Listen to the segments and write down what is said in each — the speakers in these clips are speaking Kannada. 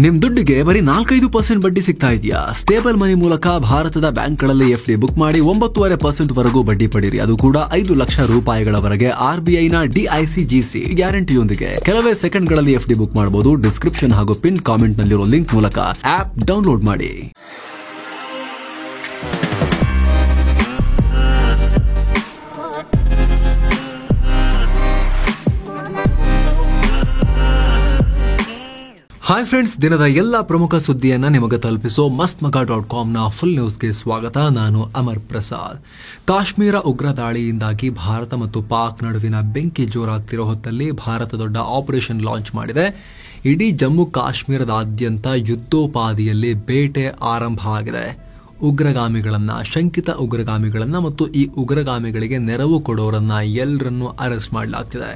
ನಿಮ್ ದುಡ್ಡಿಗೆ ಬರೀ 4-5% ಬಡ್ಡಿ ಸಿಗ್ತಾ ಇದೆಯಾ? ಸ್ಟೇಬಲ್ ಮನಿ ಮೂಲಕ ಭಾರತದ ಬ್ಯಾಂಕ್ಗಳಲ್ಲಿ ಎಫ್ಡಿ ಬುಕ್ ಮಾಡಿ 9.5% ವರೆಗೂ ಬಡ್ಡಿ ಪಡೀರಿ. ಅದು ಕೂಡ 5 ಲಕ್ಷ ರೂಪಾಯಿಗಳವರೆಗೆ RBIನ DICGC ಗ್ಯಾರಂಟಿಯೊಂದಿಗೆ. ಕೆಲವೇ ಸೆಕೆಂಡ್ಗಳಲ್ಲಿ ಎಫ್ಡಿ ಬುಕ್ ಮಾಡಬಹುದು. ಡಿಸ್ಕ್ರಿಪ್ಷನ್ ಹಾಗೂ ಪಿನ್ ಕಾಮೆಂಟ್ ನಲ್ಲಿರೋ ಲಿಂಕ್ ಮೂಲಕ ಆಪ್ ಡೌನ್ಲೋಡ್ ಮಾಡಿ. ಹಾಯ್ ಫ್ರೆಂಡ್ಸ್, ದಿನದ ಎಲ್ಲ ಪ್ರಮುಖ ಸುದ್ದಿಯನ್ನ ನಿಮಗೆ ತಲುಪಿಸೋ mastmaga.comನ ಫುಲ್ ನ್ಯೂಸ್ಗೆ ಸ್ವಾಗತ. ನಾನು ಅಮರ್ ಪ್ರಸಾದ್. ಕಾಶ್ಮೀರ ಉಗ್ರ ದಾಳಿಯಿಂದಾಗಿ ಭಾರತ ಮತ್ತು ಪಾಕ್ ನಡುವಿನ ಬೆಂಕಿ ಜೋರಾಗ್ತಿರೋ ಹೊತ್ತಲ್ಲಿ ಭಾರತ ದೊಡ್ಡ ಆಪರೇಷನ್ ಲಾಂಚ್ ಮಾಡಿದೆ. ಇಡೀ ಜಮ್ಮು ಕಾಶ್ಮೀರದಾದ್ಯಂತ ಯುದ್ಧೋಪಾದಿಯಲ್ಲಿ ಬೇಟೆ ಆರಂಭ ಆಗಿದೆ. ಶಂಕಿತ ಉಗ್ರಗಾಮಿಗಳನ್ನ ಮತ್ತು ಈ ಉಗ್ರಗಾಮಿಗಳಿಗೆ ನೆರವು ಕೊಡೋರನ್ನ ಎಲ್ಲರನ್ನೂ ಅರೆಸ್ಟ್ ಮಾಡಲಾಗ್ತಿದೆ.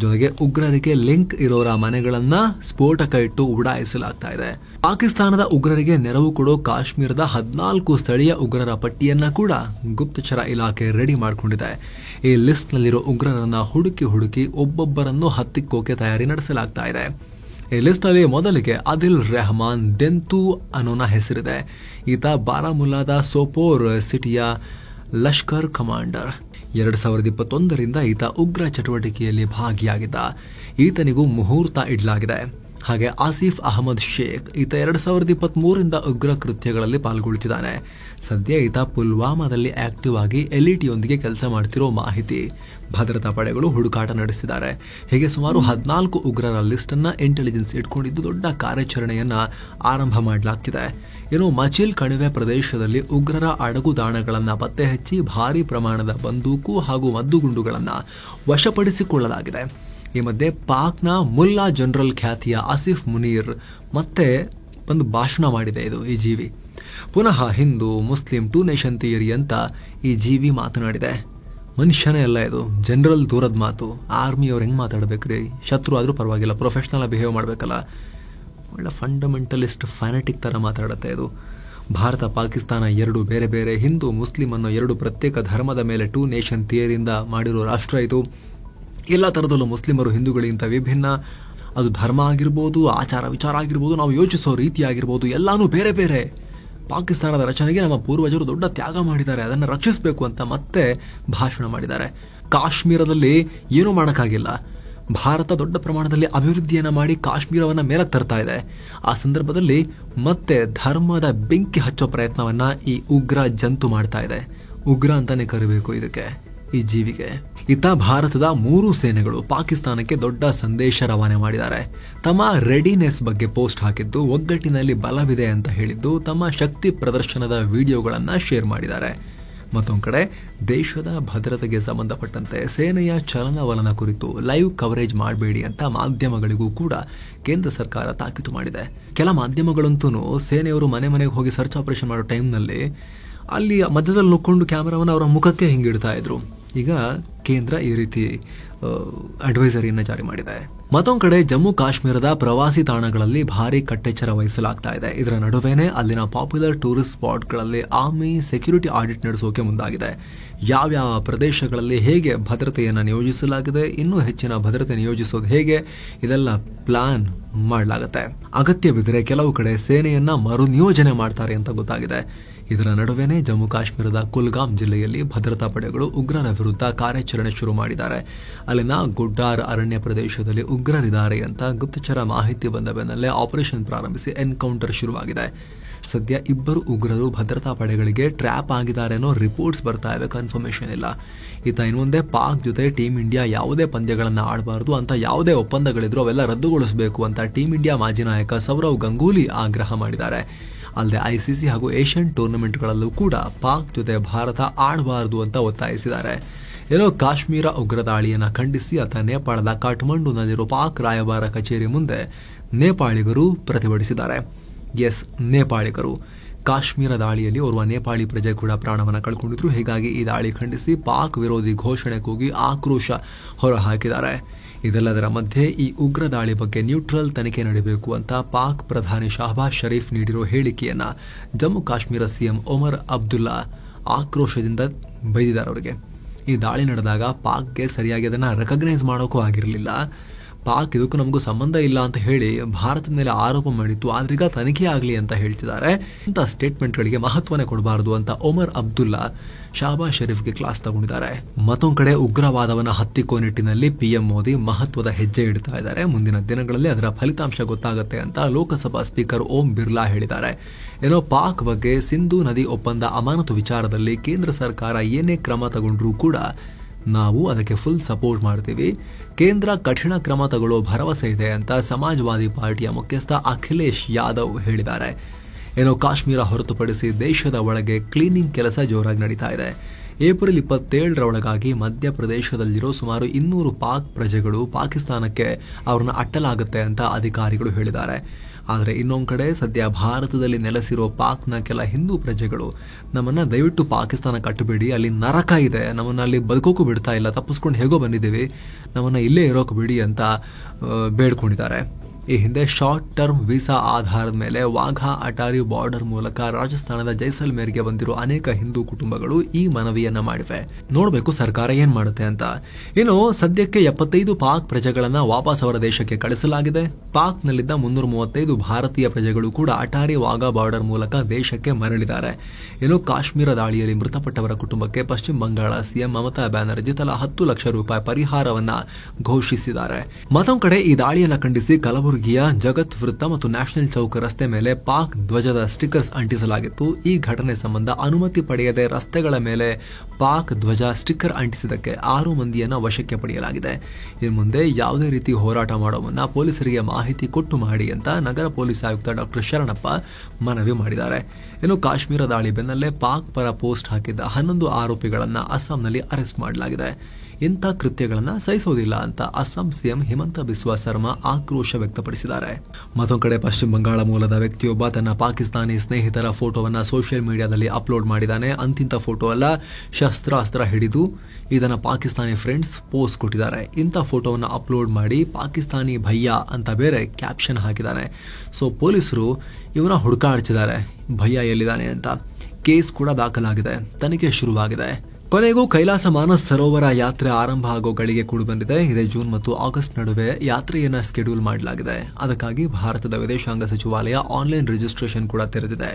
ಜೊತೆಗೆ ಉಗ್ರರಿಗೆ ಲಿಂಕ್ ಇರೋರ ಮನೆಗಳನ್ನ ಸ್ಫೋಟಕ ಇಟ್ಟು ಉಡಾಯಿಸಲಾಗ್ತಾ ಇದೆ. ಪಾಕಿಸ್ತಾನದ ಉಗ್ರರಿಗೆ ನೆರವು ಕೊಡೋ ಕಾಶ್ಮೀರದ 14 ಸ್ಥಳೀಯ ಉಗ್ರರ ಪಟ್ಟಿಯನ್ನ ಕೂಡ ಗುಪ್ತಚರ ಇಲಾಖೆ ರೆಡಿ ಮಾಡಿಕೊಂಡಿದೆ. ಈ ಲಿಸ್ಟ್ ನಲ್ಲಿರೋ ಉಗ್ರರನ್ನ ಹುಡುಕಿ ಒಬ್ಬೊಬ್ಬರನ್ನು ಹತ್ತಿಕ್ಕೋಕೆ ತಯಾರಿ ನಡೆಸಲಾಗ್ತಾ ಇದೆ. ಈ ಲಿಸ್ಟ್ ನಲ್ಲಿ ಮೊದಲಿಗೆ ಆದಿಲ್ ರೆಹಮಾನ್ ಡೆಂತು ಅನ್ನೋನ ಹೆಸರಿದೆ. ಈತ ಬಾರಾಮುಲ್ಲಾದ ಸೋಪೋರ್ ಸಿಟಿಯ ಲಷ್ಕರ್ ಕಮಾಂಡರ್. 2021ರಿಂದ ಈತ ಉಗ್ರ ಚಟುವಟಿಕೆಯಲ್ಲಿ ಭಾಗಿಯಾಗಿದ್ದ. ಈತನಿಗೂ ಮುಹೂರ್ತ ಇಡಲಾಗಿದೆ. ಹಾಗೆ ಆಸಿಫ್ ಅಹಮದ್ ಶೇಖ್, ಈತ 2023ರಿಂದ ಉಗ್ರ ಕೃತ್ಯಗಳಲ್ಲಿ ಪಾಲ್ಗೊಳ್ಳುತ್ತಿದ್ದಾನೆ. ಸದ್ಯ ಈತ ಪುಲ್ವಾಮಾದಲ್ಲಿ ಆಕ್ಟಿವ್ ಆಗಿ ಎಲ್ಇಟಿಯೊಂದಿಗೆ ಕೆಲಸ ಮಾಡ್ತಿರೋ ಮಾಹಿತಿ. ಭದ್ರತಾ ಪಡೆಗಳು ಹುಡುಕಾಟ ನಡೆಸಿದ್ದಾರೆ. ಹೀಗೆ ಸುಮಾರು 14 ಉಗ್ರರ ಲಿಸ್ಟ್ ಅನ್ನ ಇಂಟೆಲಿಜೆನ್ಸ್ ಇಟ್ಕೊಂಡಿದ್ದು ದೊಡ್ಡ ಕಾರ್ಯಾಚರಣೆಯನ್ನ ಆರಂಭ ಮಾಡಲಾಗ್ತಿದೆ. ಇನ್ನು ಮಚಿಲ್ ಕಣಿವೆ ಪ್ರದೇಶದಲ್ಲಿ ಉಗ್ರರ ಅಡಗುದಾಣಗಳನ್ನ ಪತ್ತೆ ಹಚ್ಚಿ ಭಾರಿ ಪ್ರಮಾಣದ ಬಂದೂಕು ಹಾಗೂ ಮದ್ದುಗುಂಡುಗಳನ್ನ ವಶಪಡಿಸಿಕೊಳ್ಳಲಾಗಿದೆ. ಈ ಮಧ್ಯೆ ಪಾಕ್ನ ಮುಲ್ಲಾ ಜನರಲ್ ಖ್ಯಾತಿಯ ಆಸಿಫ್ ಮುನೀರ್ ಮತ್ತೆ ಒಂದು ಭಾಷಣ ಮಾಡಿದೆ. ಈ ಜೀವಿ ಪುನಃ ಹಿಂದೂ ಮುಸ್ಲಿಂ 2 ನೇಷನ್ ಥಿಯರಿ ಅಂತ ಈ ಜೀವಿ ಮಾತನಾಡಿದೆ. ಮನುಷ್ಯನೇ ಅಲ್ಲ ಇದು, ಜನರಲ್ ದೂರದ ಮಾತು. ಆರ್ಮಿ ಅವ್ರು ಹೆಂಗ್ ಮಾತಾಡ್ಬೇಕ್ರಿ? ಶತ್ರು ಆದ್ರೂ ಪರವಾಗಿಲ್ಲ, ಪ್ರೊಫೆಷನಲ್ ಬಿಹೇವ್ ಮಾಡ್ಬೇಕಲ್ಲ. ಒಳ್ಳೆ ಫಂಡಮೆಂಟಲಿಸ್ಟ್ ಫ್ಯಾನೆಟಿಕ್ ತರ ಮಾತಾಡುತ್ತೆ ಇದು. ಭಾರತ ಪಾಕಿಸ್ತಾನ 2 ಬೇರೆ ಬೇರೆ, ಹಿಂದೂ ಮುಸ್ಲಿಂ ಅನ್ನೋ 2 ಪ್ರತ್ಯೇಕ ಧರ್ಮದ ಮೇಲೆ 2 ನೇಷನ್ ಥಿಯರಿಯಿಂದ ಮಾಡಿರೋ ರಾಷ್ಟ್ರ ಇದು. ಎಲ್ಲ ತರದಲ್ಲೂ ಮುಸ್ಲಿಮರು ಹಿಂದೂಗಳಿಗಿಂತ ವಿಭಿನ್ನ. ಅದು ಧರ್ಮ ಆಗಿರ್ಬೋದು, ಆಚಾರ ವಿಚಾರ ಆಗಿರ್ಬೋದು, ನಾವು ಯೋಚಿಸೋ ರೀತಿ ಆಗಿರ್ಬೋದು, ಎಲ್ಲಾನು ಬೇರೆ ಬೇರೆ. ಪಾಕಿಸ್ತಾನದ ರಚನೆಗೆ ನಮ್ಮ ಪೂರ್ವಜರು ದೊಡ್ಡ ತ್ಯಾಗ ಮಾಡಿದ್ದಾರೆ, ಅದನ್ನು ರಕ್ಷಿಸಬೇಕು ಅಂತ ಮತ್ತೆ ಭಾಷಣ ಮಾಡಿದ್ದಾರೆ. ಕಾಶ್ಮೀರದಲ್ಲಿ ಏನೂ ಮಾಡೋಕ್ಕಾಗಿಲ್ಲ. ಭಾರತ ದೊಡ್ಡ ಪ್ರಮಾಣದಲ್ಲಿ ಅಭಿವೃದ್ಧಿಯನ್ನ ಮಾಡಿ ಕಾಶ್ಮೀರವನ್ನ ಮೇಲಕ್ಕೆ ತರ್ತಾ ಇದೆ. ಆ ಸಂದರ್ಭದಲ್ಲಿ ಮತ್ತೆ ಧರ್ಮದ ಬೆಂಕಿ ಹಚ್ಚೋ ಪ್ರಯತ್ನವನ್ನ ಈ ಉಗ್ರ ಜಂತು ಮಾಡ್ತಾ ಇದೆ. ಉಗ್ರ ಅಂತಾನೆ ಕರಿಬೇಕು ಇದಕ್ಕೆ, ಈ ಜೀವಿಗೆ. ಇತ್ತ ಭಾರತದ 3 ಸೇನೆಗಳು ಪಾಕಿಸ್ತಾನಕ್ಕೆ ದೊಡ್ಡ ಸಂದೇಶ ರವಾನೆ ಮಾಡಿದ್ದಾರೆ. ತಮ್ಮ ರೆಡಿನೆಸ್ ಬಗ್ಗೆ ಪೋಸ್ಟ್ ಹಾಕಿದ್ದು, ಒಗ್ಗಟ್ಟಿನಲ್ಲಿ ಬಲವಿದೆ ಅಂತ ಹೇಳಿದ್ದು, ತಮ್ಮ ಶಕ್ತಿ ಪ್ರದರ್ಶನದ ವಿಡಿಯೋಗಳನ್ನ ಶೇರ್ ಮಾಡಿದ್ದಾರೆ. ಮತ್ತೊಂದು ಕಡೆ ದೇಶದ ಭದ್ರತೆಗೆ ಸಂಬಂಧಪಟ್ಟಂತೆ ಸೇನೆಯ ಚಲನವಲನ ಕುರಿತು ಲೈವ್ ಕವರೇಜ್ ಮಾಡಬೇಡಿ ಅಂತ ಮಾಧ್ಯಮಗಳಿಗೂ ಕೂಡ ಕೇಂದ್ರ ಸರ್ಕಾರ ತಾಕೀತು ಮಾಡಿದೆ. ಕೆಲ ಮಾಧ್ಯಮಗಳಂತೂ ಸೇನೆಯವರು ಮನೆ ಮನೆಗೆ ಹೋಗಿ ಸರ್ಚ್ ಆಪರೇಷನ್ ಮಾಡೋ ಟೈಮ್ನಲ್ಲಿ ಅಲ್ಲಿ ಮಧ್ಯದಲ್ಲಿ ನುಕ್ಕೊಂಡು ಕ್ಯಾಮೆರಾವನ್ನು ಅವರ ಮುಖಕ್ಕೆ ಹಿಂಗಿಡ್ತಾ ಇದ್ರು. ಈಗ ಕೇಂದ್ರ ಈ ರೀತಿ ಅಡ್ವೈಸರಿಯನ್ನ ಜಾರಿ ಮಾಡಿದೆ. ಮತ್ತೊಂದು ಕಡೆ ಜಮ್ಮು ಕಾಶ್ಮೀರದ ಪ್ರವಾಸಿ ತಾಣಗಳಲ್ಲಿ ಭಾರಿ ಕಟ್ಟೆಚ್ಚರ ವಹಿಸಲಾಗ್ತಾ ಇದೆ. ಇದರ ನಡುವೆನೇ ಅಲ್ಲಿನ ಪಾಪ್ಯುಲರ್ ಟೂರಿಸ್ಟ್ ಸ್ಪಾಟ್ಗಳಲ್ಲಿ ಆರ್ಮಿ ಸೆಕ್ಯೂರಿಟಿ ಆಡಿಟ್ ನಡೆಸೋಕೆ ಮುಂದಾಗಿದೆ. ಯಾವ್ಯಾವ ಪ್ರದೇಶಗಳಲ್ಲಿ ಹೇಗೆ ಭದ್ರತೆಯನ್ನ ನಿಯೋಜಿಸಲಾಗಿದೆ, ಇನ್ನೂ ಹೆಚ್ಚಿನ ಭದ್ರತೆ ನಿಯೋಜಿಸೋದು ಹೇಗೆ, ಇದೆಲ್ಲ ಪ್ಲಾನ್ ಮಾಡಲಾಗುತ್ತೆ. ಅಗತ್ಯವಿದ್ದರೆ ಕೆಲವು ಕಡೆ ಸೇನೆಯನ್ನ ಮರು ನಿಯೋಜನೆ ಮಾಡ್ತಾರೆ ಅಂತ ಗೊತ್ತಾಗಿದೆ. ಇದರ ನಡುವೆನೇ ಜಮ್ಮು ಕಾಶ್ಮೀರದ ಕುಲ್ಗಾಮ್ ಜಿಲ್ಲೆಯಲ್ಲಿ ಭದ್ರತಾ ಪಡೆಗಳು ಉಗ್ರರ ವಿರುದ್ಧ ಕಾರ್ಯಾಚರಣೆ ಶುರು ಮಾಡಿದ್ದಾರೆ. ಅಲ್ಲಿನ ಗುಡ್ಡಾರ್ ಅರಣ್ಯ ಪ್ರದೇಶದಲ್ಲಿ ಉಗ್ರರಿದ್ದಾರೆ ಅಂತ ಗುಪ್ತಚರ ಮಾಹಿತಿ ಬಂದ ಬೆನ್ನಲ್ಲೇ ಆಪರೇಷನ್ ಪ್ರಾರಂಭಿಸಿ ಎನ್ಕೌಂಟರ್ ಶುರುವಾಗಿದೆ. ಸದ್ಯ 2 ಉಗ್ರರು ಭದ್ರತಾ ಪಡೆಗಳಿಗೆ ಟ್ರ್ಯಾಪ್ ಆಗಿದ್ದಾರೆ ಅನ್ನೋ ರಿಪೋರ್ಟ್ಸ್ ಬರ್ತಾ ಇವೆ, ಕನ್ಫರ್ಮೇಷನ್ ಇಲ್ಲ. ಇನ್ನು ಮುಂದೆ ಪಾಕ್ ಜೊತೆ ಟೀಮ್ ಇಂಡಿಯಾ ಯಾವುದೇ ಪಂದ್ಯಗಳನ್ನ ಆಡಬಾರದು ಅಂತ ಯಾವುದೇ ಒಪ್ಪಂದಗಳಿದ್ರು ಅವೆಲ್ಲ ರದ್ದುಗೊಳಿಸಬೇಕು ಅಂತ ಟೀಮ್ ಇಂಡಿಯಾ ಮಾಜಿ ನಾಯಕ ಸೌರವ್ ಗಂಗೂಲಿ ಆಗ್ರಹ ಮಾಡಿದ್ದಾರೆ. ಅಲ್ಲದೆ ICC ಹಾಗೂ ಏಷ್ಯನ್ ಟೂರ್ನಮೆಂಟ್ಗಳಲ್ಲೂ ಕೂಡ ಪಾಕ್ ಜೊತೆ ಭಾರತ ಆಡಬಾರದು ಅಂತ ಒತ್ತಾಯಿಸಿದ್ದಾರೆ. ಕಾಶ್ಮೀರ ಉಗ್ರ ದಾಳಿಯನ್ನ ಖಂಡಿಸಿ ನೇಪಾಳದ ಕಾಠ್ಮಂಡುನಲ್ಲಿರುವ ಪಾಕ್ ರಾಯಭಾರ ಕಚೇರಿ ಮುಂದೆ ನೇಪಾಳಿಗರು ಪ್ರತಿಭಟಿಸಿದ್ದಾರೆ. ನೇಪಾಳಿಗರು ಕಾಶ್ಮೀರ ದಾಳಿಯಲ್ಲಿ ಓರ್ವ ನೇಪಾಳಿ ಪ್ರಜೆ ಕೂಡ ಪ್ರಾಣವನ್ನ ಕಳ್ಕೊಂಡಿದ್ರು. ಹೀಗಾಗಿ ಈ ದಾಳಿ ಖಂಡಿಸಿ ಪಾಕ್ ವಿರೋಧಿ ಘೋಷಣೆ ಕೂಗಿ ಆಕ್ರೋಶ ಹೊರಹಾಕಿದ್ದಾರೆ. ಇದೆಲ್ಲದರ ಮಧ್ಯೆ ಈ ಉಗ್ರ ದಾಳಿ ಬಗ್ಗೆ ನ್ಯೂಟ್ರಲ್ ತನಿಖೆ ನಡೆಯಬೇಕು ಅಂತ ಪಾಕ್ ಪ್ರಧಾನಿ ಶಹಬಾಜ್ ಶರೀಫ್ ನೀಡಿರೋ ಹೇಳಿಕೆಯನ್ನ ಜಮ್ಮು ಕಾಶ್ಮೀರ ಸಿಎಂ ಒಮರ್ ಅಬ್ದುಲ್ಲಾ ಆಕ್ರೋಶದಿಂದ ಬೈದಿದ್ದಾರೆ. ಅವರಿಗೆ ಈ ದಾಳಿ ನಡೆದಾಗ ಪಾಕ್ಗೆ ಸರಿಯಾಗಿ ಅದನ್ನ ರೆಕಗ್ನೈಸ್ ಮಾಡೋಕ್ಕೂ ಆಗಿರಲಿಲ್ಲ. ಪಾಕ್ ಇದಕ್ಕೂ ನಮಗೂ ಸಂಬಂಧ ಇಲ್ಲ ಅಂತ ಹೇಳಿ ಭಾರತದ ಮೇಲೆ ಆರೋಪ ಮಾಡಿತ್ತು, ಆದ್ರೀಗ ತನಿಖೆ ಆಗಲಿ ಅಂತ ಹೇಳ್ತಿದ್ದಾರೆ. ಇಂಥ ಸ್ಟೇಟ್ಮೆಂಟ್ಗಳಿಗೆ ಮಹತ್ವನೇ ಕೊಡಬಾರದು ಅಂತ ಒಮರ್ ಅಬ್ದುಲ್ಲಾ ಶಹಬಾಜ್ ಶರೀಫ್ಗೆ ಕ್ಲಾಸ್ ತಗೊಂಡಿದ್ದಾರೆ. ಮತ್ತೊಂದು ಕಡೆ ಉಗ್ರವಾದವನ್ನ ಹತ್ತಿಕ್ಕೋ ನಿಟ್ಟಿನಲ್ಲಿ ಪಿಎಂ ಮೋದಿ ಮಹತ್ವದ ಹೆಜ್ಜೆ ಇಡ್ತಾ ಇದ್ದಾರೆ. ಮುಂದಿನ ದಿನಗಳಲ್ಲಿ ಅದರ ಫಲಿತಾಂಶ ಗೊತ್ತಾಗುತ್ತೆ ಅಂತ ಲೋಕಸಭಾ ಸ್ಪೀಕರ್ ಓಂ ಬಿರ್ಲಾ ಹೇಳಿದ್ದಾರೆ. ಏನೋ ಪಾಕ್ ಬಗ್ಗೆ ಸಿಂಧೂ ನದಿ ಒಪ್ಪಂದ ಅಮಾನತು ವಿಚಾರದಲ್ಲಿ ಕೇಂದ್ರ ಸರ್ಕಾರ ಏನೇ ಕ್ರಮ ತಗೊಂಡ್ರೂ ಕೂಡ ನಾವು ಅದಕ್ಕೆ ಫುಲ್ ಸಪೋರ್ಟ್ ಮಾಡ್ತೀವಿ. ಕೇಂದ್ರ ಕಠಿಣ ಕ್ರಮ ತಗೊಳ್ಳೋ ಭರವಸೆ ಇದೆ ಅಂತ ಸಮಾಜವಾದಿ ಪಾರ್ಟಿಯ ಮುಖ್ಯಸ್ಥ ಅಖಿಲೇಶ್ ಯಾದವ್ ಹೇಳಿದ್ದಾರೆ. ಏನೋ ಕಾಶ್ಮೀರ ಹೊರತುಪಡಿಸಿ ದೇಶದ ಒಳಗೆ ಕ್ಲೀನಿಂಗ್ ಕೆಲಸ ಜೋರಾಗಿ ನಡೀತಾ ಇದೆ. ಏಪ್ರಿಲ್ 27ರ ಒಳಗಾಗಿ ಮಧ್ಯಪ್ರದೇಶದಲ್ಲಿರೋ ಸುಮಾರು 200 ಪಾಕ್ ಪ್ರಜೆಗಳು ಪಾಕಿಸ್ತಾನಕ್ಕೆ ಅವರನ್ನ ಅಟ್ಟಲಾಗುತ್ತೆ ಅಂತ ಅಧಿಕಾರಿಗಳು ಹೇಳಿದ್ದಾರೆ. ಆದರೆ ಇನ್ನೊಂದು ಕಡೆ ಸದ್ಯ ಭಾರತದಲ್ಲಿ ನೆಲೆಸಿರೋ ಪಾಕ್ನ ಕೆಲ ಹಿಂದೂ ಪ್ರಜೆಗಳು ನಮ್ಮನ್ನ ದಯವಿಟ್ಟು ಪಾಕಿಸ್ತಾನ ಕಟ್ಟಬೇಡಿ, ಅಲ್ಲಿ ನರಕ ಇದೆ, ನಮ್ಮನ್ನ ಅಲ್ಲಿ ಬದುಕೋಕು ಬಿಡ್ತಾ ಇಲ್ಲ, ತಪ್ಪಿಸ್ಕೊಂಡು ಹೇಗೋ ಬಂದಿದ್ದೀವಿ, ನಮ್ಮನ್ನ ಇಲ್ಲೇ ಇರೋಕೆ ಬಿಡಿ ಅಂತ ಬೇಡ್ಕೊಂಡಿದ್ದಾರೆ. ಈ ಹಿಂದೆ ಶಾರ್ಟ್ ಟರ್ಮ್ ವೀಸಾ ಆಧಾರದ ಮೇಲೆ ವಾಘಾ ಅಟಾರಿ ಬಾರ್ಡರ್ ಮೂಲಕ ರಾಜಸ್ಥಾನದ ಜೈಸಲ್ಮೇರ್ಗೆ ಬಂದಿರೋ ಅನೇಕ ಹಿಂದೂ ಕುಟುಂಬಗಳು ಈ ಮನವಿಯನ್ನ ಮಾಡಿವೆ. ನೋಡಬೇಕು ಸರ್ಕಾರ ಏನ್ ಮಾಡುತ್ತೆ ಅಂತ. ಇನ್ನು ಸದ್ಯಕ್ಕೆ 75 ಪಾಕ್ ಪ್ರಜೆಗಳನ್ನ ವಾಪಸ್ ಅವರ ದೇಶಕ್ಕೆ ಕಳಿಸಲಾಗಿದೆ. ಪಾಕ್ನಲ್ಲಿದ್ದ 335 ಭಾರತೀಯ ಪ್ರಜೆಗಳು ಕೂಡ ಅಟಾರಿ ವಾಘಾ ಬಾರ್ಡರ್ ಮೂಲಕ ದೇಶಕ್ಕೆ ಮರಳಿದ್ದಾರೆ. ಇನ್ನು ಕಾಶ್ಮೀರ ದಾಳಿಯಲ್ಲಿ ಮೃತಪಟ್ಟವರ ಕುಟುಂಬಕ್ಕೆ ಪಶ್ಚಿಮ ಬಂಗಾಳ ಸಿಎಂ ಮಮತಾ ಬ್ಯಾನರ್ಜಿ ತಲಾ 10 ಲಕ್ಷ ರೂಪಾಯಿ ಪರಿಹಾರವನ್ನ ಘೋಷಿಸಿದ್ದಾರೆ. ಮತ್ತೊಂದು ಕಡೆ ಈ ದಾಳಿಯನ್ನು ಖಂಡಿಸಿ ಕಲಬುರಗಿಯ ಜಗತ್ ವೃತ್ತ ಮತ್ತು ನ್ಯಾಷನಲ್ ಚೌಕ್ ರಸ್ತೆ ಮೇಲೆ ಪಾಕ್ ಧ್ವಜದ ಸ್ಟಿಕರ್ಸ್ ಅಂಟಿಸಲಾಗಿತ್ತು. ಈ ಘಟನೆ ಸಂಬಂಧ ಅನುಮತಿ ಪಡೆಯದೆ ರಸ್ತೆಗಳ ಮೇಲೆ ಪಾಕ್ ಧ್ವಜ ಸ್ಟಿಕ್ಕರ್ ಅಂಟಿಸಿದ್ದಕ್ಕೆ 6 ಮಂದಿಯನ್ನ ವಶಕ್ಕೆ ಪಡೆಯಲಾಗಿದೆ. ಇನ್ನು ಮುಂದೆ ಯಾವುದೇ ರೀತಿ ಹೋರಾಟ ಮಾಡೋ ಮುನ್ನ ಪೊಲೀಸರಿಗೆ ಮಾಹಿತಿ ಕೊಟ್ಟು ಮಾಡಿ ಅಂತ ನಗರ ಪೊಲೀಸ್ ಆಯುಕ್ತ ಡಾಕ್ಟರ್ ಶರಣಪ್ಪ ಮನವಿ ಮಾಡಿದ್ದಾರೆ. ಇನ್ನು ಕಾಶ್ಮೀರ ದಾಳಿ ಬೆನ್ನಲ್ಲೇ ಪಾಕ್ ಪರ ಪೋಸ್ಟ್ ಹಾಕಿದ್ದ 11 ಆರೋಪಿಗಳನ್ನ ಅಸ್ಸಾಂನಲ್ಲಿ ಅರೆಸ್ಟ್ ಮಾಡಲಾಗಿದೆ. ಇಂಥ ಕೃತ್ಯಗಳನ್ನ ಸಹಿಸೋದಿಲ್ಲ ಅಂತ ಅಸ್ಸಾಂ ಸಿಎಂ ಹಿಮಂತ ಬಿಸ್ವಾ ಸರ್ಮಾ ಆಕ್ರೋಶ ವ್ಯಕ್ತಪಡಿಸಿದ್ದಾರೆ. ಮತ್ತೊಂದು ಕಡೆ ಪಶ್ಚಿಮ ಬಂಗಾಳ ಮೂಲದ ವ್ಯಕ್ತಿಯೊಬ್ಬ ತನ್ನ ಪಾಕಿಸ್ತಾನಿ ಸ್ನೇಹಿತರ ಫೋಟೋವನ್ನ ಸೋಷಿಯಲ್ ಮೀಡಿಯಾದಲ್ಲಿ ಅಪ್ಲೋಡ್ ಮಾಡಿದ್ದಾನೆ. ಅಂತಿಂತ ಫೋಟೋ ಅಲ್ಲ, ಶಸ್ತ್ರಾಸ್ತ್ರ ಹಿಡಿದು ಇದನ್ನ ಪಾಕಿಸ್ತಾನಿ ಫ್ರೆಂಡ್ಸ್ ಪೋಸ್ಟ್ ಕೊಟ್ಟಿದ್ದಾರೆ. ಇಂಥ ಫೋಟೋವನ್ನ ಅಪ್ಲೋಡ್ ಮಾಡಿ ಪಾಕಿಸ್ತಾನಿ ಭಯ್ಯ ಅಂತ ಬೇರೆ ಕ್ಯಾಪ್ಷನ್ ಹಾಕಿದ್ದಾನೆ. ಸೊ ಪೊಲೀಸರು ಇವನ ಹುಡುಕಾಡ್ತಿದ್ದಾರೆ, ಭಯ್ಯ ಎಲ್ಲಿದ್ದಾನೆ ಅಂತ. ಕೇಸ್ ಕೂಡ ದಾಖಲಾಗಿದೆ, ತನಿಖೆ ಶುರುವಾಗಿದೆ. ಕೊನೆಗೂ ಕೈಲಾಸ ಮಾನಸ್ ಸರೋವರ ಯಾತ್ರೆ ಆರಂಭ ಆಗೋ ಗಳಿಗೆ ಕೂಡಿ ಬಂದಿದೆ. ಇದೇ ಜೂನ್ ಮತ್ತು ಆಗಸ್ಟ್ ನಡುವೆ ಯಾತ್ರೆಯನ್ನ ಶೆಡ್ಯೂಲ್ ಮಾಡಲಾಗಿದೆ. ಅದಕ್ಕಾಗಿ ಭಾರತದ ವಿದೇಶಾಂಗ ಸಚಿವಾಲಯ ಆನ್ಲೈನ್ ರಿಜಿಸ್ಟ್ರೇಷನ್ ಕೂಡ ತೆರೆದಿದೆ.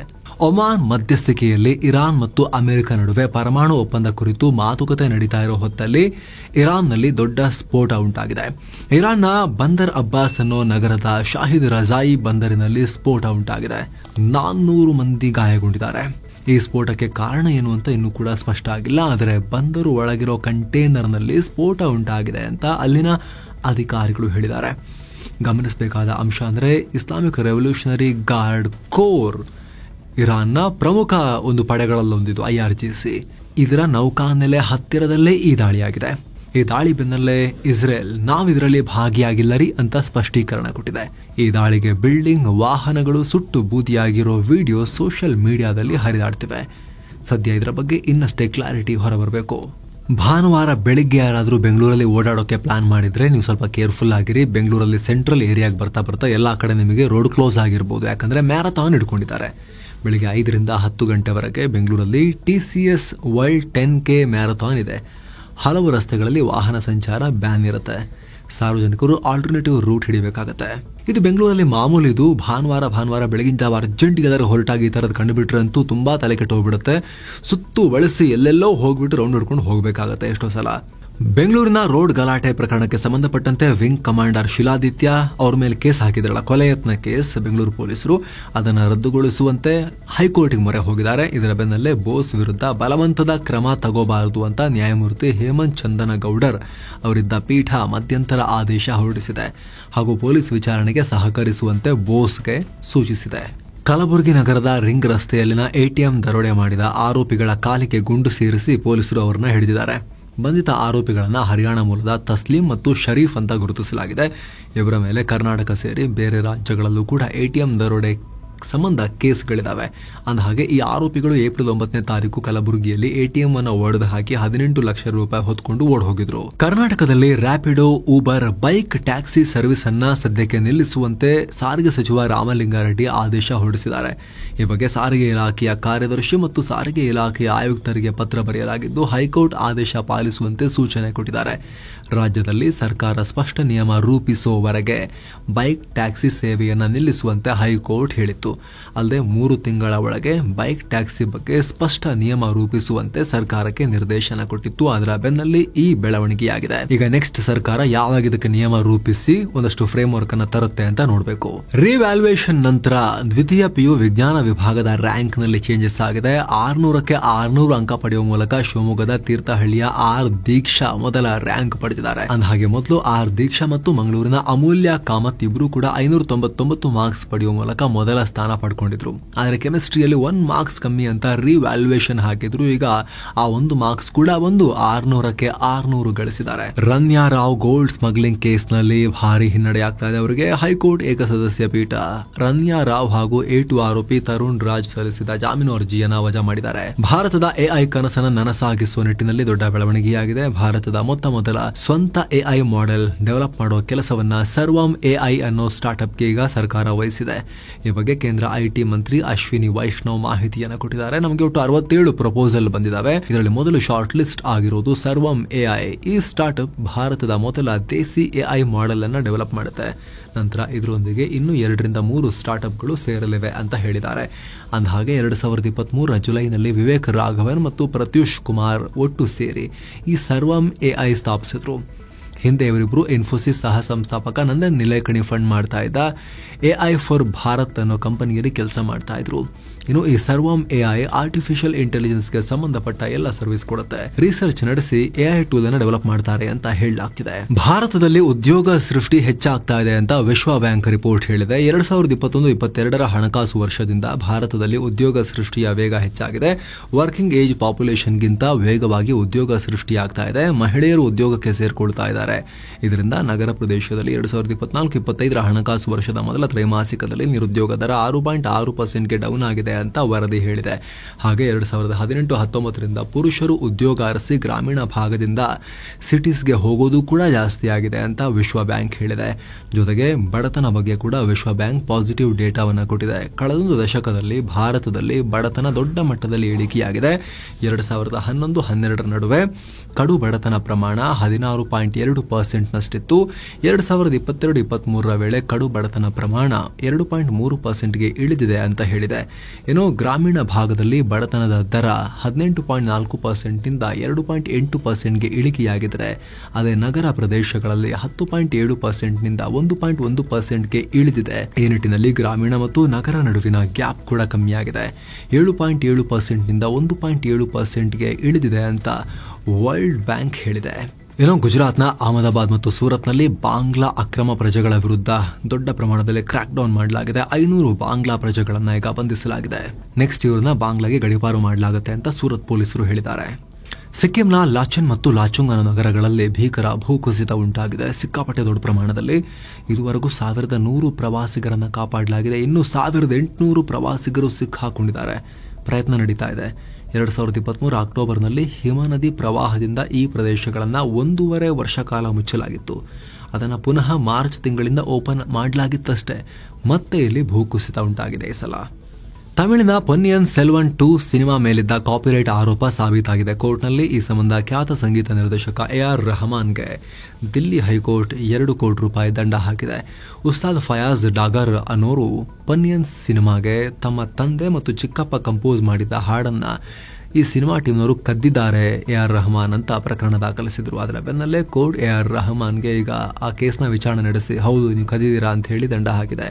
ಒಮಾನ್ ಮಧ್ಯಸ್ಥಿಕೆಯಲ್ಲಿ ಇರಾನ್ ಮತ್ತು ಅಮೆರಿಕ ನಡುವೆ ಪರಮಾಣು ಒಪ್ಪಂದ ಕುರಿತು ಮಾತುಕತೆ ನಡೀತಾ ಇರೋ ಹೊತ್ತಲ್ಲಿ ಇರಾನ್ನಲ್ಲಿ ದೊಡ್ಡ ಸ್ಫೋಟ ಉಂಟಾಗಿದೆ. ಇರಾನ್ನ ಬಂದರ್ ಅಬ್ಬಾಸ್ ಅನ್ನೋ ನಗರದ ಶಾಹಿದ್ ರಜಾಯಿ ಬಂದರಿನಲ್ಲಿ ಸ್ಫೋಟ ಉಂಟಾಗಿದೆ. 400 ಮಂದಿ ಗಾಯಗೊಂಡಿದ್ದಾರೆ. ಈ ಸ್ಫೋಟಕ್ಕೆ ಕಾರಣ ಏನು ಅಂತ ಇನ್ನೂ ಕೂಡ ಸ್ಪಷ್ಟ ಆಗಿಲ್ಲ. ಆದರೆ ಬಂದರು ಒಳಗಿರೋ ಕಂಟೈನರ್ನಲ್ಲಿ ಸ್ಫೋಟ ಉಂಟಾಗಿದೆ ಅಂತ ಅಲ್ಲಿನ ಅಧಿಕಾರಿಗಳು ಹೇಳಿದ್ದಾರೆ. ಗಮನಿಸಬೇಕಾದ ಅಂಶ ಅಂದ್ರೆ ಇಸ್ಲಾಮಿಕ್ ರೆವಲ್ಯೂಷನರಿ ಗಾರ್ಡ್ ಕೋರ್ ಇರಾನ್ನ ಪ್ರಮುಖ ಒಂದು ಪಡೆಗಳಲ್ಲೊಂದಿದ್ದು IRGC. ಇದರ ನೌಕಾನೆಲೆ ಹತ್ತಿರದಲ್ಲೇ ಈ ದಾಳಿಯಾಗಿದೆ. ಈ ದಾಳಿ ಬೆನ್ನಲ್ಲೇ ಇಸ್ರೇಲ್ ನಾವಿದರಲ್ಲಿ ಭಾಗಿಯಾಗಿಲ್ಲರಿ ಅಂತ ಸ್ಪಷ್ಟೀಕರಣ ಕೊಟ್ಟಿದೆ. ಈ ದಾಳಿಗೆ ಬಿಲ್ಡಿಂಗ್, ವಾಹನಗಳು ಸುಟ್ಟು ಬೂದಿಯಾಗಿರೋ ವಿಡಿಯೋ ಸೋಷಿಯಲ್ ಮೀಡಿಯಾದಲ್ಲಿ ಹರಿದಾಡ್ತಿವೆ. ಸದ್ಯ ಇದರ ಬಗ್ಗೆ ಇನ್ನಷ್ಟೇ ಕ್ಲಾರಿಟಿ ಹೊರಬರಬೇಕು. ಭಾನುವಾರ ಬೆಳಿಗ್ಗೆ ಯಾರಾದರೂ ಬೆಂಗಳೂರಲ್ಲಿ ಓಡಾಡೋಕೆ ಪ್ಲಾನ್ ಮಾಡಿದ್ರೆ ನೀವು ಸ್ವಲ್ಪ ಕೇರ್ಫುಲ್ ಆಗಿರಿ. ಬೆಂಗಳೂರಲ್ಲಿ ಸೆಂಟ್ರಲ್ ಏರಿಯಾಗೆ ಬರ್ತಾ ಎಲ್ಲಾ ಕಡೆ ನಿಮಗೆ ರೋಡ್ ಕ್ಲೋಸ್ ಆಗಿರ್ಬೋದು. ಯಾಕಂದ್ರೆ ಮ್ಯಾರಥಾನ್ ಇಟ್ಕೊಂಡಿದ್ದಾರೆ. ಬೆಳಿಗ್ಗೆ 5ರಿಂದ 10 ಗಂಟೆವರೆಗೆ ಬೆಂಗಳೂರಲ್ಲಿ TCS ವರ್ಲ್ಡ್ 10K ಮ್ಯಾರಥಾನ್ ಇದೆ. ಹಲವು ರಸ್ತೆಗಳಲ್ಲಿ ವಾಹನ ಸಂಚಾರ ಬ್ಯಾನ್ ಇರುತ್ತೆ. ಸಾರ್ವಜನಿಕರು ಆಲ್ಟರ್ನೇಟಿವ್ ರೂಟ್ ಹಿಡಿಬೇಕಾಗತ್ತೆ. ಇದು ಬೆಂಗಳೂರಲ್ಲಿ ಮಾಮೂಲಿ. ಇದು ಭಾನುವಾರ ಬೆಳಗಿನ ಜಾವ ಅರ್ಜೆಂಟ್ ಗೆ ಹೊರಟಾಗಿ ಈ ತರದ್ ಕಂಡುಬಿಟ್ರೆ ಅಂತೂ ತುಂಬಾ ತಲೆ ಕೆಟ್ಟು ಹೋಗ್ಬಿಡುತ್ತೆ. ಸುತ್ತು ಬಳಸಿ ಎಲ್ಲೆಲ್ಲೋ ಹೋಗ್ಬಿಟ್ಟು ರೌಂಡ್ ಹಿಡ್ಕೊಂಡು ಹೋಗ್ಬೇಕಾಗತ್ತೆ ಎಷ್ಟೋ ಸಲ. ಬೆಂಗಳೂರಿನ ರೋಡ್ ಗಲಾಟೆ ಪ್ರಕರಣಕ್ಕೆ ಸಂಬಂಧಪಟ್ಟಂತೆ ವಿಂಗ್ ಕಮಾಂಡರ್ ಶಿಲಾದಿತ್ಯ ಅವ್ರ ಮೇಲೆ ಕೇಸ್ ಹಾಕಿದ್ರಲ್ಲ, ಕೊಲೆ ಯತ್ನ ಕೇಸ್, ಬೆಂಗಳೂರು ಪೊಲೀಸರು ಅದನ್ನು ರದ್ದುಗೊಳಿಸುವಂತೆ ಹೈಕೋರ್ಟ್ಗೆ ಮೊರೆ ಹೋಗಿದ್ದಾರೆ. ಇದರ ಬೆನ್ನಲ್ಲೇ ಬೋಸ್ ವಿರುದ್ಧ ಬಲವಂತದ ಕ್ರಮ ತಗೋಬಾರದು ಅಂತ ನ್ಯಾಯಮೂರ್ತಿ ಹೇಮಂತ್ ಚಂದನಗೌಡರ್ ಅವರಿದ್ದ ಪೀಠ ಮಧ್ಯಂತರ ಆದೇಶ ಹೊರಡಿಸಿದೆ ಹಾಗೂ ಪೊಲೀಸ್ ವಿಚಾರಣೆಗೆ ಸಹಕರಿಸುವಂತೆ ಬೋಸ್ಗೆ ಸೂಚಿಸಿದೆ. ಕಲಬುರಗಿ ನಗರದ ರಿಂಗ್ ರಸ್ತೆಯಲ್ಲಿನ ATM ದರೋಡೆ ಮಾಡಿದ ಆರೋಪಿಗಳ ಕಾಲಿಗೆ ಗುಂಡು ಸೇರಿಸಿ ಪೊಲೀಸರು ಅವರನ್ನ ಹಿಡಿದಿದ್ದಾರೆ. ಬಂಧಿತ ಆರೋಪಿಗಳನ್ನ ಹರಿಯಾಣ ಮೂಲದ ತಸ್ಲೀಂ ಮತ್ತು ಶರೀಫ್ ಅಂತ ಗುರುತಿಸಲಾಗಿದೆ. ಇವರ ಮೇಲೆ ಕರ್ನಾಟಕ ಸೇರಿ ಬೇರೆ ರಾಜ್ಯಗಳಲ್ಲೂ ಕೂಡ ATM ದರೋಡೆ ಸಂಬಂಧ ಕೇಸ್ಗಳಿದಾವೆ. ಅಂದಹಾಗೆ ಈ ಆರೋಪಿಗಳು ಏಪ್ರಿಲ್ 9ನೇ ತಾರೀಕು ಕಲಬುರಗಿಯಲ್ಲಿ ಎಟಿಎಂ ಅನ್ನು ಒಡೆದು ಹಾಕಿ 18 ಲಕ್ಷ ರೂಪಾಯಿ ಹೊತ್ಕೊಂಡು ಓಡ್ ಹೋಗಿದ್ರು. ಕರ್ನಾಟಕದಲ್ಲಿ Rapido, Uber, bike taxi service ಅನ್ನ ಸದ್ಯಕ್ಕೆ ನಿಲ್ಲಿಸುವಂತೆ ಸಾರಿಗೆ ಸಚಿವ ರಾಮಲಿಂಗಾರೆಡ್ಡಿ ಆದೇಶ ಹೊರಡಿಸಿದ್ದಾರೆ. ಈ ಬಗ್ಗೆ ಸಾರಿಗೆ ಇಲಾಖೆಯ ಕಾರ್ಯದರ್ಶಿ ಮತ್ತು ಸಾರಿಗೆ ಇಲಾಖೆಯ ಆಯುಕ್ತರಿಗೆ ಪತ್ರ ಬರೆಯಲಾಗಿದ್ದು ಹೈಕೋರ್ಟ್ ಆದೇಶ ಪಾಲಿಸುವಂತೆ ಸೂಚನೆ ಕೊಟ್ಟಿದ್ದಾರೆ. ರಾಜ್ಯದಲ್ಲಿ ಸರ್ಕಾರ ಸ್ಪಷ್ಟ ನಿಯಮ ರೂಪಿಸುವವರೆಗೆ ಬೈಕ್ ಟ್ಯಾಕ್ಸಿ ಸೇವೆಯನ್ನು ನಿಲ್ಲಿಸುವಂತೆ ಹೈಕೋರ್ಟ್ ಹೇಳಿತ್ತು. ಅಲ್ಲದೆ 3 ತಿಂಗಳ ಒಳಗೆ ಬೈಕ್ ಟ್ಯಾಕ್ಸಿ ಬಗ್ಗೆ ಸ್ಪಷ್ಟ ನಿಯಮ ರೂಪಿಸುವಂತೆ ಸರ್ಕಾರಕ್ಕೆ ನಿರ್ದೇಶನ ಕೊಟ್ಟಿತ್ತು. ಅದರ ಬೆನ್ನಲ್ಲಿ ಈ ಬೆಳವಣಿಗೆಯಾಗಿದೆ. ಈಗ ನೆಕ್ಸ್ಟ್ ಸರ್ಕಾರ ಯಾವಾಗ ಇದಕ್ಕೆ ನಿಯಮ ರೂಪಿಸಿ ಒಂದಷ್ಟು ಫ್ರೇಮ್ ವರ್ಕ್ ಅನ್ನು ತರುತ್ತೆ ಅಂತ ನೋಡಬೇಕು. ರಿವ್ಯಾಲ್ಯೂಯೇಷನ್ ನಂತರ ದ್ವಿತೀಯ ಪಿಯು ವಿಜ್ಞಾನ ವಿಭಾಗದ ರ್ಯಾಂಕ್ ನಲ್ಲಿ ಚೇಂಜಸ್ ಆಗಿದೆ. 600ಕ್ಕೆ 600 ಅಂಕ ಪಡೆಯುವ ಮೂಲಕ ಶಿವಮೊಗ್ಗದ ತೀರ್ಥಹಳ್ಳಿಯ ಆರ್ ದೀಕ್ಷಾ ಮೊದಲ ರ್ಯಾಂಕ್ ಪಡೆದಿದ್ದಾರೆ. ಅಂದಹಾಗೆ ಮೊದಲು ಆರ್ ದೀಕ್ಷಾ ಮತ್ತು ಮಂಗಳೂರಿನ ಅಮೂಲ್ಯ ಕಾಮತ್ ಇಬ್ರು ಕೂಡ 599 ಮಾರ್ಕ್ಸ್ ಪಡೆಯುವ ಮೂಲಕ ಮೊದಲ ಸ್ಥಾನ ಪಡ್ಕೊಂಡಿದ್ರು. ಆದರೆ ಕೆಮಿಸ್ಟ್ರಿಯಲ್ಲಿ 1 ಮಾರ್ಕ್ಸ್ ಕಮ್ಮಿ ಅಂತ ರಿವ್ಯಾಲ್ಯೂಯೇಷನ್ ಹಾಕಿದ್ರು. ಈಗ ಆ 1 ಮಾರ್ಕ್ಸ್ ಕೂಡ 600ಕ್ಕೆ 600 ಗಳಿಸಿದ್ದಾರೆ. Ranya Rao gold smuggling case ನಲ್ಲಿ ಭಾರಿ ಹಿನ್ನಡೆಯಾಗ್ತಾ ಇದೆ. ಅವರಿಗೆ ಹೈಕೋರ್ಟ್ ಏಕಸದಸ್ಯ ಪೀಠ ರನ್ಯಾ ರಾವ್ ಹಾಗೂ A2 ಆರೋಪಿ ತರುಣ್ ರಾಜ್ ಸಲ್ಲಿಸಿದ ಜಾಮೀನು ಅರ್ಜಿಯನ್ನು ವಜಾ ಮಾಡಿದ್ದಾರೆ. ಭಾರತದ ಎಐ ಕನಸನ್ನು ನನಸಾಗಿಸುವ ನಿಟ್ಟಿನಲ್ಲಿ ದೊಡ್ಡ ಬೆಳವಣಿಗೆಯಾಗಿದೆ. ಭಾರತದ ಮೊದಲ ಸ್ವಂತ ಎಐ ಮಾಡೆಲ್ ಡೆವಲಪ್ ಮಾಡುವ ಕೆಲಸವನ್ನ ಸರ್ವಂ ಎಐ ಅನ್ನೋ ಸ್ಟಾರ್ಟ್ಅಪ್ಗೆ ಈಗ ಸರ್ಕಾರ ವಹಿಸಿದೆ. ಈ ಬಗ್ಗೆ ಕೇಂದ್ರ ಐಟಿ ಮಂತ್ರಿ ಅಶ್ವಿನಿ ವೈಷ್ಣವ್ ಮಾಹಿತಿಯನ್ನು ಕೊಟ್ಟಿದ್ದಾರೆ. ನಮಗೆ ಒಟ್ಟು 67 ಪ್ರಪೋಸಲ್ ಬಂದಿದ್ದಾವೆ. ಇದರಲ್ಲಿ ಮೊದಲು ಶಾರ್ಟ್ ಲಿಸ್ಟ್ ಆಗಿರೋದು ಸರ್ವಂ ಎಐ. ಈ ಸ್ಟಾರ್ಟ್ಅಪ್ ಭಾರತದ ಮೊದಲ ದೇಸಿ ಎಐ ಮಾಡೆಲ್ ಅನ್ನ ಡೆವಲಪ್ ಮಾಡುತ್ತೆ. ನಂತರ ಇದರೊಂದಿಗೆ ಇನ್ನೂ 2 ರಿಂದ 3 ಸ್ಟಾರ್ಟ್ಅಪ್ಗಳು ಸೇರಲಿವೆ ಅಂತ ಹೇಳಿದ್ದಾರೆ. ಅಂದಹಾಗೆ 2023 ಜುಲೈನಲ್ಲಿ ವಿವೇಕ್ ರಾಘವನ್ ಮತ್ತು ಪ್ರತ್ಯೂಷ್ ಕುಮಾರ್ ಒಟ್ಟು ಸೇರಿ ಈ ಸರ್ವಂ ಎಐ ಸ್ಥಾಪಿಸಿದ್ರು. ಹಿಂದೆ ಇವರಿಬ್ರು ಇನ್ಫೋಸಿಸ್ ಸಹ ಸಂಸ್ಥಾಪಕ ನಂದನ್ ನಿಲೇಕಣಿ ಫಂಡ್ ಮಾಡ್ತಾ ಇದ್ದ ಎಐ ಫಾರ್ ಭಾರತ್ ಅನ್ನೋ ಕಂಪನಿಯಲ್ಲಿ ಕೆಲಸ ಮಾಡ್ತಾ ಇದ್ರು. ಇನ್ನು ಈ ಸರ್ವಂ ಎಐ ಆರ್ಟಿಫಿಷಿಯಲ್ ಇಂಟೆಲಿಜೆನ್ಸ್ಗೆ ಸಂಬಂಧಪಟ್ಟ ಎಲ್ಲ ಸರ್ವಿಸ್ ಕೊಡುತ್ತೆ. ರಿಸರ್ಚ್ ನಡೆಸಿ ಎಐ ಟೂಲ್ ಅನ್ನು ಡೆವಲಪ್ ಮಾಡ್ತಾರೆ ಅಂತ ಹೇಳಲಾಗ್ತಿದೆ. ಭಾರತದಲ್ಲಿ ಉದ್ಯೋಗ ಸೃಷ್ಟಿ ಹೆಚ್ಚಾಗ್ತಾ ಇದೆ ಅಂತ ವಿಶ್ವ ಬ್ಯಾಂಕ್ ರಿಪೋರ್ಟ್ ಹೇಳಿದೆ. 2021-22 ಹಣಕಾಸು ವರ್ಷದಿಂದ ಭಾರತದಲ್ಲಿ ಉದ್ಯೋಗ ಸೃಷ್ಟಿಯ ವೇಗ ಹೆಚ್ಚಾಗಿದೆ. ವರ್ಕಿಂಗ್ ಏಜ್ ಪಾಪ್ಯುಲೇಷನ್ಗಿಂತ ವೇಗವಾಗಿ ಉದ್ಯೋಗ ಸೃಷ್ಟಿಯಾಗ್ತಾ ಇದೆ. ಮಹಿಳೆಯರು ಉದ್ಯೋಗಕ್ಕೆ ಸೇರ್ಕೊಳ್ತಾ ಇದ್ದಾರೆ. ಇದರಿಂದ ನಗರ ಪ್ರದೇಶದಲ್ಲಿ 2024-25 ಹಣಕಾಸು ವರ್ಷದ ಮೊದಲ ತ್ರೈಮಾಸಿಕದಲ್ಲಿ ನಿರುದ್ಯೋಗ ದರ 6.6% ಡೌನ್ ಆಗಿದೆ ಅಂತ ವರದಿ ಹೇಳಿದೆ. ಹಾಗೆ 2018-19 ಪುರುಷರು ಉದ್ಯೋಗ ಅರಸಿ ಗ್ರಾಮೀಣ ಭಾಗದಿಂದ ಸಿಟೀಸ್ಗೆ ಹೋಗೋದು ಕೂಡ ಜಾಸ್ತಿ ಆಗಿದೆ ಅಂತ ವಿಶ್ವ ಬ್ಯಾಂಕ್ ಹೇಳಿದೆ. ಜೊತೆಗೆ ಬಡತನ ಬಗ್ಗೆ ಕೂಡ ವಿಶ್ವ ಬ್ಯಾಂಕ್ ಪಾಸಿಟಿವ್ ಡೇಟಾವನ್ನು ಕೊಟ್ಟಿದೆ. ಕಳೆದೊಂದು ದಶಕದಲ್ಲಿ ಭಾರತದಲ್ಲಿ ಬಡತನ ದೊಡ್ಡ ಮಟ್ಟದಲ್ಲಿ ಇಳಿಕೆಯಾಗಿದೆ. 2011-12 ನಡುವೆ ಕಡು ಬಡತನ ಪ್ರಮಾಣ 16.2% ನಷ್ಟಿತ್ತು. 2022-23 ವೇಳೆ ಕಡು ಬಡತನ ಪ್ರಮಾಣ 2.3%ಗೆ ಇಳಿದಿದೆ ಅಂತ ಹೇಳಿದೆ. ಇನ್ನು ಗ್ರಾಮೀಣ ಭಾಗದಲ್ಲಿ ಬಡತನದ ದರ 18.4% ನಿಂದ 2.8%ಗೆ ಇಳಿಕೆಯಾಗಿದ್ದರೆ ಅದೇ ನಗರ ಪ್ರದೇಶಗಳಲ್ಲಿ 10.7% ನಿಂದ 1.1%ಗೆ ಇಳಿದಿದೆ. ಈ ನಿಟ್ಟಿನಲ್ಲಿ ಗ್ರಾಮೀಣ ಮತ್ತು ನಗರ ನಡುವಿನ ಗ್ಯಾಪ್ ಕೂಡ ಕಮ್ಮಿಯಾಗಿದೆ. 7.7% ನಿಂದ 1.7%ಗೆ ಇಳಿದಿದೆ ಅಂತ ವರ್ಲ್ಡ್ ಬ್ಯಾಂಕ್ ಹೇಳಿದೆ. ಇನ್ನು ಗುಜರಾತ್ನ ಅಹಮದಾಬಾದ್ ಮತ್ತು ಸೂರತ್ನಲ್ಲಿ ಬಾಂಗ್ಲಾ ಅಕ್ರಮ ಪ್ರಜೆಗಳ ವಿರುದ್ಧ ದೊಡ್ಡ ಪ್ರಮಾಣದಲ್ಲಿ ಕ್ರಾಕ್ ಡೌನ್ ಮಾಡಲಾಗಿದೆ. 500 ಬಾಂಗ್ಲಾ ಪ್ರಜೆಗಳನ್ನ ಈಗ ಬಂಧಿಸಲಾಗಿದೆ. ನೆಕ್ಸ್ಟ್ ಇವ್ರನ್ನ ಬಾಂಗ್ಲಾಗೆ ಗಡಿಪಾರು ಮಾಡಲಾಗುತ್ತೆ ಅಂತ ಸೂರತ್ ಪೊಲೀಸರು ಹೇಳಿದ್ದಾರೆ. ಸಿಕ್ಕಿಂನ ಲಾಚೆನ್ ಮತ್ತು ಲಾಚುಂಗ್ ನಗರಗಳಲ್ಲಿ ಭೀಕರ ಭೂಕುಸಿತ ಉಂಟಾಗಿದೆ. ಸಿಕ್ಕಾಪಟ್ಟೆ ದೊಡ್ಡ ಪ್ರಮಾಣದಲ್ಲಿ ಇದುವರೆಗೂ 1100 ಪ್ರವಾಸಿಗರನ್ನ ಕಾಪಾಡಲಾಗಿದೆ. ಇನ್ನು 1800 ಪ್ರವಾಸಿಗರು ಸಿಕ್ಕಾಕೊಂಡಿದ್ದಾರೆ. ಪ್ರಯತ್ನ ನಡೀತಾ ಇದೆ. 2023 ಅಕ್ಟೋಬರ್ನಲ್ಲಿ ಹಿಮನದಿ ಪ್ರವಾಹದಿಂದ ಈ ಪ್ರದೇಶಗಳನ್ನು 1.5 ವರ್ಷ ಕಾಲ ಮುಚ್ಚಲಾಗಿತ್ತು. ಅದನ್ನು ಪುನಃ ಮಾರ್ಚ್ ತಿಂಗಳಿಂದ ಓಪನ್ ಮಾಡಲಾಗಿತ್ತಷ್ಟೇ. ಮತ್ತೆ ಇಲ್ಲಿ ಭೂಕುಸಿತ ಉಂಟಾಗಿದೆ. ಈ ಸಲ ತಮಿಳಿನ ಪೊನ್ನಿಯನ್ ಸೆಲ್ವನ್ 2 ಸಿನಿಮಾ ಮೇಲಿದ್ದ ಕಾಪಿರೈಟ್ ಆರೋಪ ಸಾಬೀತಾಗಿದೆ ಕೋರ್ಟ್ನಲ್ಲಿ. ಈ ಸಂಬಂಧ ಖ್ಯಾತ ಸಂಗೀತ ನಿರ್ದೇಶಕ ಎಆರ್ ರೆಹಮಾನ್ಗೆ ದಿಲ್ಲಿ ಹೈಕೋರ್ಟ್ 2 ಕೋಟಿ ರೂಪಾಯಿ ದಂಡ ಹಾಕಿದೆ. ಉಸ್ತಾದ್ ಫಯಾಜ್ ಡಾಗರ್ ಅನ್ನೋರು ಪೊನ್ನಿಯನ್ ಸಿನಿಮಾಗೆ ತಮ್ಮ ತಂದೆ ಮತ್ತು ಚಿಕ್ಕಪ್ಪ ಕಂಪೋಸ್ ಮಾಡಿದ್ದ ಹಾಡನ್ನ ಈ ಸಿನಿಮಾ ಟೀಮ್ನವರು ಕದ್ದಿದ್ದಾರೆ ಎಆರ್ ರೆಹಮಾನ್ ಅಂತ ಪ್ರಕರಣ ದಾಖಲಿಸಿದ್ರು. ಅದರ ಬೆನ್ನಲ್ಲೇ ಕೋರ್ಟ್ ಎಆರ್ ರೆಹಮಾನ್ಗೆ ಈಗ ಆ ಕೇಸ್ನ ವಿಚಾರಣೆ ನಡೆಸಿ ಹೌದು ನೀವು ಕದ್ದಿದ್ದೀರಾ ಅಂತ ಹೇಳಿ ದಂಡ ಹಾಕಿದೆ.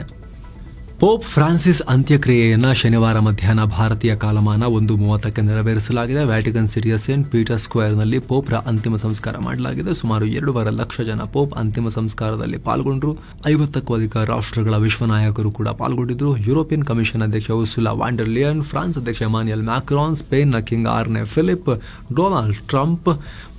ಪೋಪ್ ಫ್ರಾನ್ಸಿಸ್ ಅಂತ್ಯಕ್ರಿಯೆಯನ್ನು ಶನಿವಾರ ಮಧ್ಯಾಹ್ನ ಭಾರತೀಯ ಕಾಲಮಾನ 1:30ಕ್ಕೆ ನೆರವೇರಿಸಲಾಗಿದೆ. ವ್ಯಾಟಿಕನ್ ಸಿಟಿಯ ಸೇಂಟ್ ಪೀಟರ್ ಸ್ಕ್ವೇರ್ನಲ್ಲಿ ಪೋಪ್ರ ಅಂತಿಮ ಸಂಸ್ಕಾರ ಮಾಡಲಾಗಿದೆ. ಸುಮಾರು 2.5 ಲಕ್ಷ ಜನ ಪೋಪ್ ಅಂತಿಮ ಸಂಸ್ಕಾರದಲ್ಲಿ ಪಾಲ್ಗೊಂಡರು. 50ಕ್ಕೂ ಅಧಿಕ ರಾಷ್ಟ್ರಗಳ ವಿಶ್ವ ನಾಯಕರು ಕೂಡ ಪಾಲ್ಗೊಂಡಿದ್ದರು. ಯುರೋಪಿಯನ್ ಕಮಿಷನ್ ಅಧ್ಯಕ್ಷ ಉರ್ಸುಲಾ ವಾಂಡರ್ ಲಿಯನ್, ಫ್ರಾನ್ಸ್ ಅಧ್ಯಕ್ಷ ಎಮಾನ್ಯುಯಲ್ ಮ್ಯಾಕ್ರಾನ್, ಸ್ಪೇನ್ನ ಕಿಂಗ್ ಆರ್ನೆ ಫಿಲಿಪ್, ಡೊನಾಲ್ಡ್ ಟ್ರಂಪ್,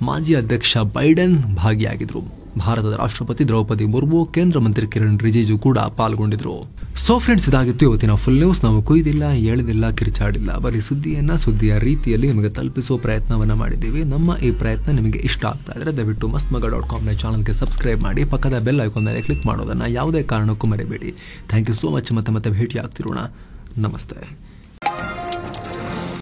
ಮಾಜಿ ಅಧ್ಯಕ್ಷ ಬೈಡೆನ್ ಭಾಗಿಯಾಗಿದ್ದರು. ಭಾರತದ ರಾಷ್ಟ್ರಪತಿ ದ್ರೌಪದಿ ಮುರ್ಮು, ಕೇಂದ್ರ ಮಂತ್ರಿ ಕಿರಣ್ ರಿಜಿಜು ಕೂಡ ಪಾಲ್ಗೊಂಡಿದ್ರು. ಸೊ ಫ್ರೆಂಡ್ಸ್, ಇದಾಗಿತ್ತು ಇವತ್ತಿನ ಫುಲ್ ನ್ಯೂಸ್. ನಾವು ಕೊಯ್ದಿಲ್ಲ, ಎಳೆದಿಲ್ಲ, ಕಿರಿಚಾಡಿಲ್ಲ, ಬರೀ ಸುದ್ದಿಯ ರೀತಿಯಲ್ಲಿ ನಿಮಗೆ ತಲುಪಿಸುವ ಪ್ರಯತ್ನವನ್ನ ಮಾಡಿದ್ದೀವಿ. ನಮ್ಮ ಈ ಪ್ರಯತ್ನ ನಿಮಗೆ ಇಷ್ಟ ಆಗ್ತಾ ಇದ್ರೆ ದಯವಿಟ್ಟು mastmaga.com ಚಾನಲ್ಗೆ ಸಬ್ಸ್ಕ್ರೈಬ್ ಮಾಡಿ, ಪಕ್ಕದ ಬೆಲ್ ಐಕಾನ್ ಮೇಲೆ ಕ್ಲಿಕ್ ಮಾಡೋದನ್ನ ಯಾವುದೇ ಕಾರಣಕ್ಕೂ ಮರಿಬೇಡಿ. Thank you so much. ಮತ್ತೆ ಭೇಟಿ ಆಗ್ತಿರೋಣ. ನಮಸ್ತೆ.